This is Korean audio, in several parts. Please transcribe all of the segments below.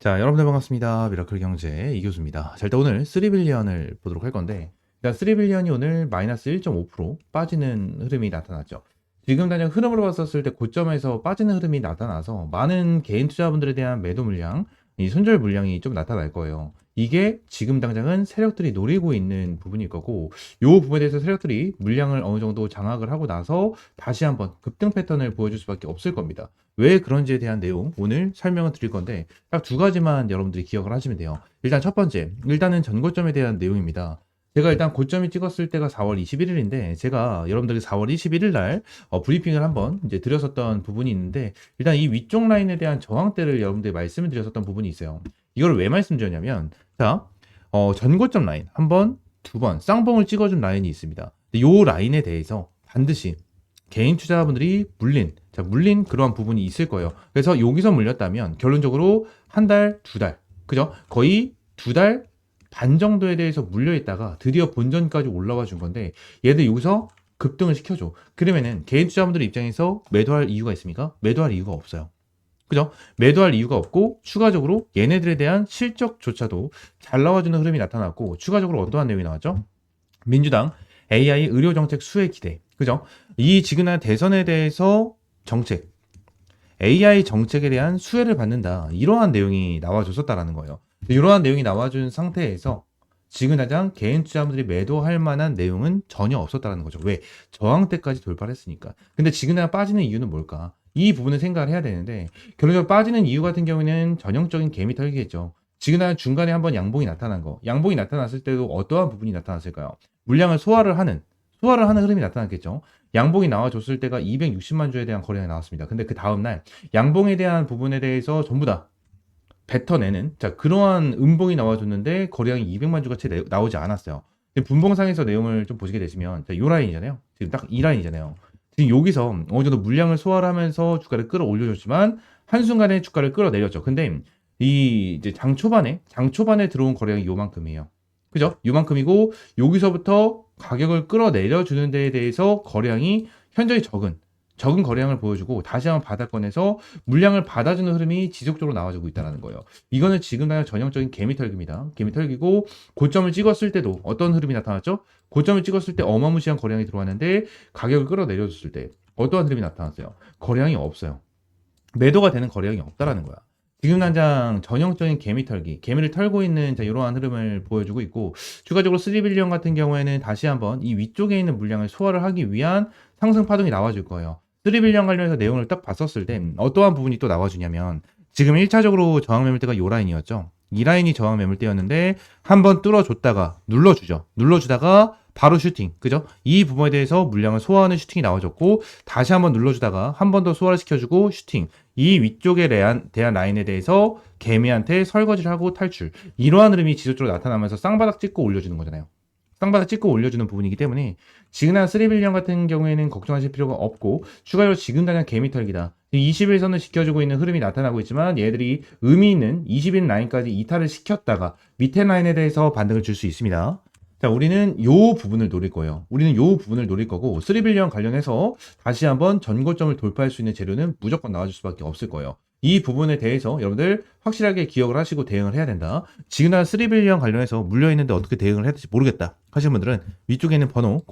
자, 여러분들 반갑습니다. 미라클 경제 이교수입니다. 자, 일단 오늘 3빌리언을 보도록 할 건데, 일단 3빌리언이 오늘 마이너스 1.5% 빠지는 흐름이 나타났죠. 지금 당장 흐름으로 봤었을 때 고점에서 빠지는 흐름이 나타나서 많은 개인 투자분들에 대한 매도 물량, 이 손절 물량이 좀 나타날 거예요. 이게 지금 당장은 세력들이 노리고 있는 부분일 거고, 이 부분에 대해서 세력들이 물량을 어느 정도 장악을 하고 나서 다시 한번 급등 패턴을 보여줄 수밖에 없을 겁니다. 왜 그런지에 대한 내용 오늘 설명을 드릴 건데 딱 두 가지만 여러분들이 기억을 하시면 돼요. 일단 첫 번째, 일단은 전고점에 대한 내용입니다. 제가 일단 고점이 찍었을 때가 4월 21일인데 제가 여러분들이 4월 21일 날 브리핑을 한번 이제 드렸었던 부분이 있는데 일단 이 위쪽 라인에 대한 저항대를 여러분들이 말씀을 드렸었던 부분이 있어요. 이걸 왜 말씀드렸냐면 자, 전고점 라인 한 번, 두 번 쌍봉을 찍어준 라인이 있습니다. 이 라인에 대해서 반드시 개인 투자자분들이 물린 그러한 부분이 있을 거예요. 그래서 여기서 물렸다면 결론적으로 한 달, 두 달, 그죠? 거의 두 달 반 정도에 대해서 물려 있다가 드디어 본전까지 올라와 준 건데 얘들 여기서 급등을 시켜줘. 그러면은 개인 투자자분들 입장에서 매도할 이유가 있습니까? 매도할 이유가 없어요. 그죠? 매도할 이유가 없고 추가적으로 얘네들에 대한 실적조차도 잘 나와주는 흐름이 나타났고 추가적으로 어떠한 내용이 나왔죠? 민주당 AI 의료정책 수혜 기대. 그죠? 이 지금의 대선에 대해서 정책, AI 정책에 대한 수혜를 받는다. 이러한 내용이 나와줬었다라는 거예요. 이러한 내용이 나와준 상태에서 지금 당장 개인 투자자분들이 매도할 만한 내용은 전혀 없었다라는 거죠. 왜? 저항대까지 돌파를 했으니까. 근데 지금 당장 빠지는 이유는 뭘까? 이 부분을 생각을 해야 되는데 결론적으로 빠지는 이유 같은 경우에는 전형적인 개미 털기겠죠. 지금 당장 중간에 한번 양봉이 나타난 거. 양봉이 나타났을 때도 어떠한 부분이 나타났을까요? 물량을 소화를 하는 흐름이 나타났겠죠. 양봉이 나와줬을 때가 260만 주에 대한 거래가 나왔습니다. 근데 그 다음날 양봉에 대한 부분에 대해서 전부 다 뱉어내는 자 그러한 음봉이 나와줬는데 거래량이 200만 주가 채 나오지 않았어요. 분봉상에서 내용을 좀 보시게 되시면 이 라인이잖아요. 지금 딱 이 라인이잖아요. 지금 여기서 어느 정도 물량을 소화를 하면서 주가를 끌어올려줬지만 한순간에 주가를 끌어내렸죠. 근데 이 이제 장 초반에 들어온 거래량이 요만큼이에요. 그죠? 요만큼이고 여기서부터 가격을 끌어내려 주는 데에 대해서 거래량이 현저히 적은 거래량을 보여주고 다시 한번 바닥권에서 물량을 받아주는 흐름이 지속적으로 나와주고 있다는 거예요. 이거는 지금 나의 전형적인 개미털기입니다. 개미털기고 고점을 찍었을 때도 어떤 흐름이 나타났죠? 고점을 찍었을 때 어마무시한 거래량이 들어왔는데 가격을 끌어내려줬을 때 어떠한 흐름이 나타났어요? 거래량이 없어요. 매도가 되는 거래량이 없다라는 거야. 지금 당장 전형적인 개미를 털고 있는 이러한 흐름을 보여주고 있고 추가적으로 3빌리언 같은 경우에는 다시 한번 이 위쪽에 있는 물량을 소화를 하기 위한 상승 파동이 나와줄 거예요. 3빌리언 관련해서 내용을 딱 봤었을 때 어떠한 부분이 또 나와주냐면 지금 1차적으로 저항 매물대가 이 라인이었죠. 이 라인이 저항 매물대였는데 한번 뚫어줬다가 눌러주다가 바로 슈팅, 그죠? 이 부분에 대해서 물량을 소화하는 슈팅이 나와줬고 다시 한번 눌러주다가 한 번 더 소화를 시켜주고 슈팅, 이 위쪽에 대한 라인에 대해서 개미한테 설거지를 하고 탈출, 이러한 흐름이 지속적으로 나타나면서 쌍바닥 찍고 올려주는 거잖아요. 쌍바닥 찍고 올려주는 부분이기 때문에 지금 한 3빌리언 같은 경우에는 걱정하실 필요가 없고 추가로 지금 당장 개미 털기다. 20일선을 지켜주고 있는 흐름이 나타나고 있지만 얘들이 의미 있는 20일 라인까지 이탈을 시켰다가 밑에 라인에 대해서 반등을 줄 수 있습니다. 자, 우리는 요 부분을 노릴 거예요. 우리는 요 부분을 노릴 거고 3빌리언 관련해서 다시 한번 전고점을 돌파할 수 있는 재료는 무조건 나와줄 수밖에 없을 거예요. 이 부분에 대해서 여러분들 확실하게 기억을 하시고 대응을 해야 된다. 지금 한 3빌리언 관련해서 물려있는데 어떻게 대응을 해야 될지 모르겠다 하시는 분들은 위쪽에 있는 번호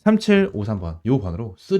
010-7668-3753번 요 번호로 3.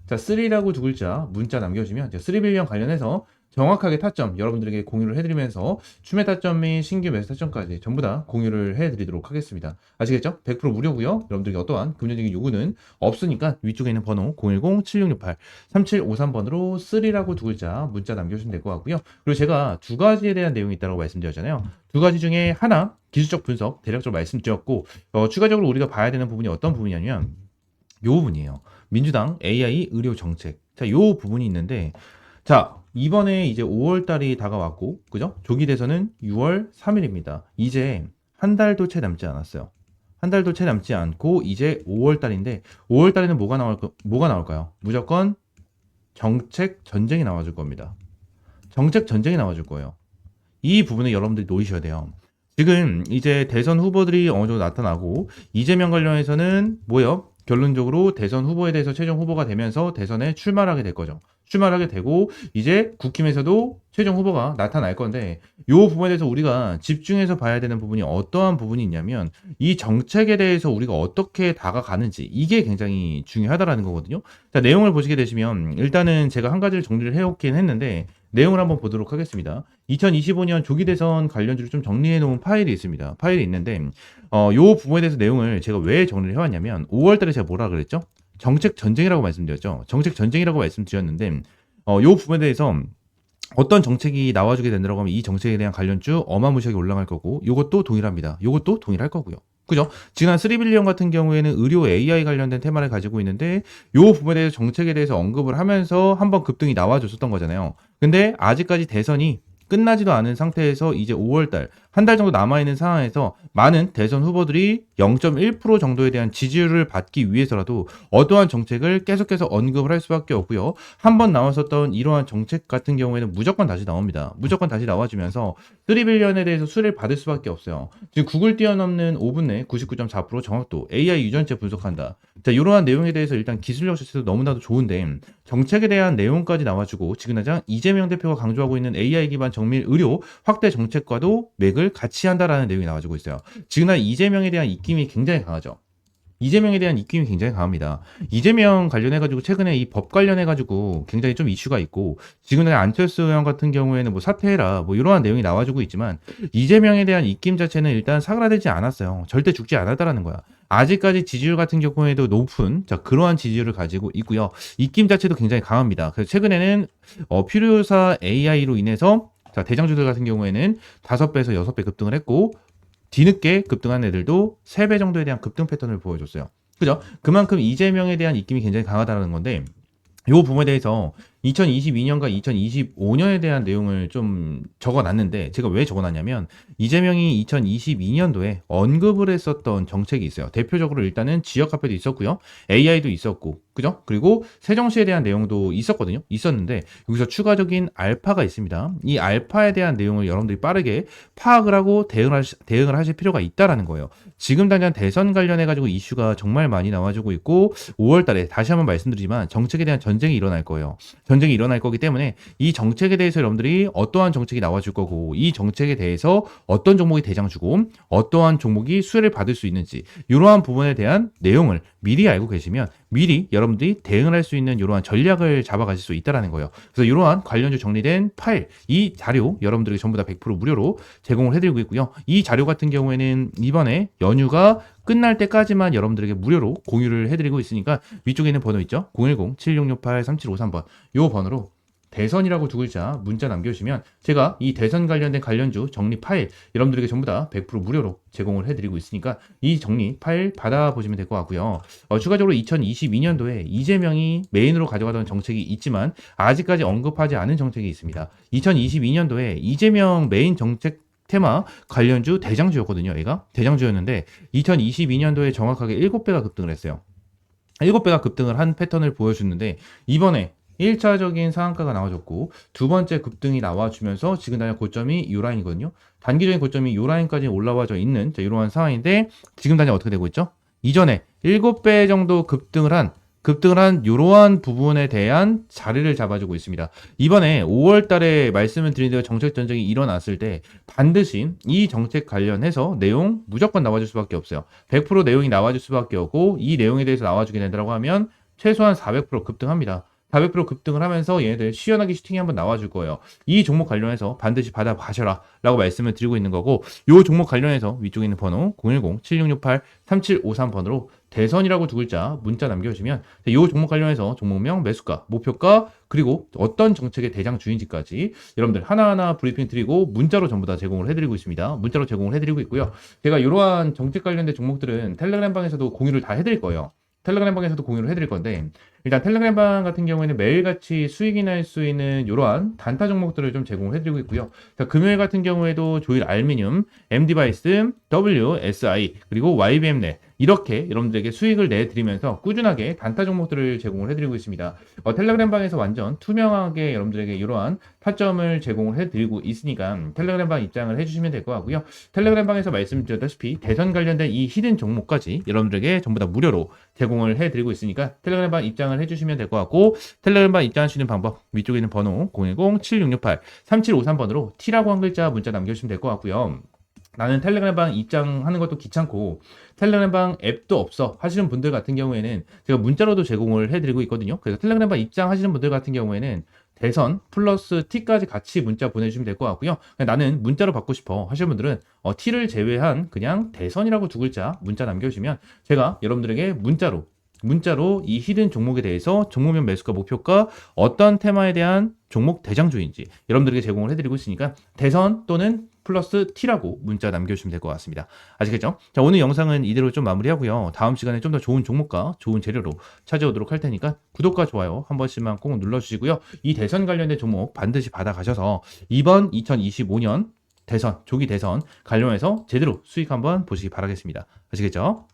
자, 3라고 두 글자 문자 남겨주시면 3빌리언 관련해서 정확하게 타점 여러분들에게 공유를 해드리면서 추매 타점 및 신규 매수 타점까지 전부 다 공유를 해드리도록 하겠습니다. 아시겠죠? 100% 무료고요. 여러분들에게 어떠한 금전적인 요구는 없으니까 위쪽에 있는 번호 010-7668-3753번으로 3라고 두 글자 문자 남겨주시면 될 것 같고요. 그리고 제가 두 가지에 대한 내용이 있다고 말씀드렸잖아요. 두 가지 중에 하나 기술적 분석 대략적으로 말씀드렸고 추가적으로 우리가 봐야 되는 부분이 어떤 부분이냐면 요 부분이에요. 민주당 AI 의료 정책. 자, 요 부분이 있는데 자, 이번에 이제 5월 달이 다가왔고, 그죠? 조기 대선은 6월 3일입니다. 이제 한 달도 채 남지 않았어요. 한 달도 채 남지 않고 이제 5월 달인데 5월 달에는 뭐가 나올까요? 무조건 정책 전쟁이 나와줄 겁니다. 정책 전쟁이 나와줄 거예요. 이 부분을 여러분들이 놓으셔야 돼요. 지금 이제 대선 후보들이 어느 정도 나타나고 이재명 관련해서는 뭐예요? 결론적으로 대선 후보에 대해서 최종 후보가 되면서 대선에 출마를 하게 될 거죠. 출마를 하게 되고 이제 국힘에서도 최종 후보가 나타날 건데 요 부분에 대해서 우리가 집중해서 봐야 되는 부분이 어떠한 부분이 있냐면 이 정책에 대해서 우리가 어떻게 다가가는지 이게 굉장히 중요하다라는 거거든요. 자, 내용을 보시게 되시면 일단은 제가 한 가지를 정리를 해오긴 했는데 내용을 한번 보도록 하겠습니다. 2025년 조기 대선 관련주를 좀 정리해 놓은 파일이 있습니다. 파일이 있는데 요 부분에 대해서 내용을 제가 왜 정리를 해왔냐면 5월 달에 제가 뭐라 그랬죠? 정책 전쟁이라고 말씀드렸죠. 정책 전쟁이라고 말씀드렸는데 요 부분에 대해서 어떤 정책이 나와주게 된다고 하면 이 정책에 대한 관련주 어마무시하게 올라갈 거고 요것도 동일합니다. 요것도 동일할 거고요. 그죠? 지난 3빌리언 같은 경우에는 의료 AI 관련된 테마를 가지고 있는데 요 부분에 대해서 정책에 대해서 언급을 하면서 한번 급등이 나와줬었던 거잖아요. 근데 아직까지 대선이 끝나지도 않은 상태에서 이제 5월달 한 달 정도 남아있는 상황에서 많은 대선 후보들이 0.1% 정도에 대한 지지율을 받기 위해서라도 어떠한 정책을 계속해서 언급을 할 수밖에 없고요. 한번 나왔었던 이러한 정책 같은 경우에는 무조건 다시 나옵니다. 무조건 다시 나와주면서 3빌리언에 대해서 수혜를 받을 수밖에 없어요. 지금 구글 뛰어넘는 5분 내 99.4% 정확도, AI 유전체 분석한다. 자, 이러한 내용에 대해서 일단 기술력 자체도 너무나도 좋은데 정책에 대한 내용까지 나와주고 지금 당장 이재명 대표가 강조하고 있는 AI 기반 정밀 의료 확대 정책과도 맥을 같이 한다라는 내용이 나와주고 있어요. 지금 난 이재명에 대한 입김이 굉장히 강하죠. 이재명에 대한 입김이 굉장히 강합니다. 이재명 관련해가지고 최근에 이 법 관련해가지고 굉장히 좀 이슈가 있고 지금의 안철수 의원 같은 경우에는 뭐 사퇴해라 뭐 이러한 내용이 나와주고 있지만 이재명에 대한 입김 자체는 일단 사그라들지 않았어요. 절대 죽지 않았다라는 거야. 아직까지 지지율 같은 경우에도 높은 그러한 지지율을 가지고 있고요. 입김 자체도 굉장히 강합니다. 그래서 최근에는 필요사 AI로 인해서 대장주들 같은 경우에는 5배에서 6배 급등을 했고 뒤늦게 급등한 애들도 3배 정도에 대한 급등 패턴을 보여줬어요. 그죠? 그만큼 이재명에 대한 입김이 굉장히 강하다는 건데 이 부분에 대해서 2022년과 2025년에 대한 내용을 좀 적어놨는데 제가 왜 적어놨냐면 이재명이 2022년도에 언급을 했었던 정책이 있어요. 대표적으로 일단은 지역화폐도 있었고요. AI도 있었고 그죠? 그리고 세정시에 대한 내용도 있었거든요. 있었는데 여기서 추가적인 알파가 있습니다. 이 알파에 대한 내용을 여러분들이 빠르게 파악을 하고 대응을 하실 필요가 있다라는 거예요. 지금 당장 대선 관련해가지고 이슈가 정말 많이 나와주고 있고 5월 달에 다시 한번 말씀드리지만 정책에 대한 전쟁이 일어날 거예요. 전쟁이 일어날 거기 때문에 이 정책에 대해서 여러분들이 어떠한 정책이 나와줄 거고 이 정책에 대해서 어떤 종목이 대장주고 어떠한 종목이 수혜를 받을 수 있는지 이러한 부분에 대한 내용을 미리 알고 계시면 미리 여러분들이 대응을 할 수 있는 이러한 전략을 잡아가실 수 있다는 거예요. 그래서 이러한 관련주 정리된 파일, 이 자료 여러분들에게 전부 다 100% 무료로 제공을 해드리고 있고요. 이 자료 같은 경우에는 이번에 연휴가 끝날 때까지만 여러분들에게 무료로 공유를 해드리고 있으니까 위쪽에 있는 번호 있죠? 010-7668-3753번 이 번호로 대선이라고 두 글자 문자 남겨주시면 제가 이 대선 관련된 관련주 정리 파일 여러분들에게 전부 다 100% 무료로 제공을 해드리고 있으니까 이 정리 파일 받아보시면 될 것 같고요. 추가적으로 2022년도에 이재명이 메인으로 가져가던 정책이 있지만 아직까지 언급하지 않은 정책이 있습니다. 2022년도에 이재명 메인 정책 테마 관련주 대장주였거든요. 얘가 대장주였는데 2022년도에 정확하게 7배가 급등을 했어요. 7배가 급등을 한 패턴을 보여줬는데 이번에 1차적인 상한가가 나와줬고 두 번째 급등이 나와주면서 지금 당장 고점이 요 라인이거든요. 단기적인 고점이 요 라인까지 올라와져 있는 이러한 상황인데 지금 당장 어떻게 되고 있죠? 이전에 7배 정도 급등을 한 이러한 부분에 대한 자리를 잡아주고 있습니다. 이번에 5월 달에 말씀을 드린 대로 정책 전쟁이 일어났을 때 반드시 이 정책 관련해서 내용 무조건 나와줄 수밖에 없어요. 100% 내용이 나와줄 수밖에 없고 이 내용에 대해서 나와주게 된다고 하면 최소한 400% 급등합니다. 400% 급등을 하면서 얘네들 시원하게 슈팅이 한번 나와줄 거예요. 이 종목 관련해서 반드시 받아가셔라 라고 말씀을 드리고 있는 거고 이 종목 관련해서 위쪽에 있는 번호 010-7668-3753번으로 대선이라고 두 글자 문자 남겨주시면 이 종목 관련해서 종목명, 매수가, 목표가 그리고 어떤 정책의 대장주인지까지 여러분들 하나하나 브리핑 드리고 문자로 전부 다 제공을 해드리고 있습니다. 문자로 제공을 해드리고 있고요. 제가 이러한 정책 관련된 종목들은 텔레그램방에서도 공유를 다 해드릴 거예요. 텔레그램방에서도 공유를 해드릴 건데 일단 텔레그램방 같은 경우에는 매일같이 수익이 날 수 있는 이러한 단타 종목들을 좀 제공을 해드리고 있고요. 자, 금요일 같은 경우에도 조일 알미늄, M디바이스, WSI 그리고 YBM넷 이렇게 여러분들에게 수익을 내드리면서 꾸준하게 단타 종목들을 제공을 해드리고 있습니다. 텔레그램 방에서 완전 투명하게 여러분들에게 이러한 타점을 제공을 해드리고 있으니까 텔레그램 방 입장을 해주시면 될 것 같고요. 텔레그램 방에서 말씀드렸다시피 대선 관련된 이 히든 종목까지 여러분들에게 전부 다 무료로 제공을 해드리고 있으니까 텔레그램 방 입장을 해주시면 될 것 같고, 텔레그램 방 입장하시는 방법 위쪽에 있는 번호 010-7668-3753번으로 T라고 한 글자 문자 남겨주시면 될 것 같고요. 나는 텔레그램 방 입장하는 것도 귀찮고 텔레그램 방 앱도 없어 하시는 분들 같은 경우에는 제가 문자로도 제공을 해드리고 있거든요. 그래서 텔레그램 방 입장하시는 분들 같은 경우에는 대선 플러스 T까지 같이 문자 보내주시면 될 것 같고요. 나는 문자로 받고 싶어 하시는 분들은 T를 제외한 그냥 대선이라고 두 글자 문자 남겨주시면 제가 여러분들에게 문자로 이 히든 종목에 대해서 종목명 매수가 목표가 어떤 테마에 대한 종목 대장주인지 여러분들에게 제공을 해드리고 있으니까 대선 또는 플러스 T라고 문자 남겨주시면 될 것 같습니다. 아시겠죠? 자, 오늘 영상은 이대로 좀 마무리하고요. 다음 시간에 좀 더 좋은 종목과 좋은 재료로 찾아오도록 할 테니까 구독과 좋아요 한 번씩만 꼭 눌러주시고요. 이 대선 관련된 종목 반드시 받아가셔서 이번 2025년 대선, 조기 대선 관련해서 제대로 수익 한번 보시기 바라겠습니다. 아시겠죠?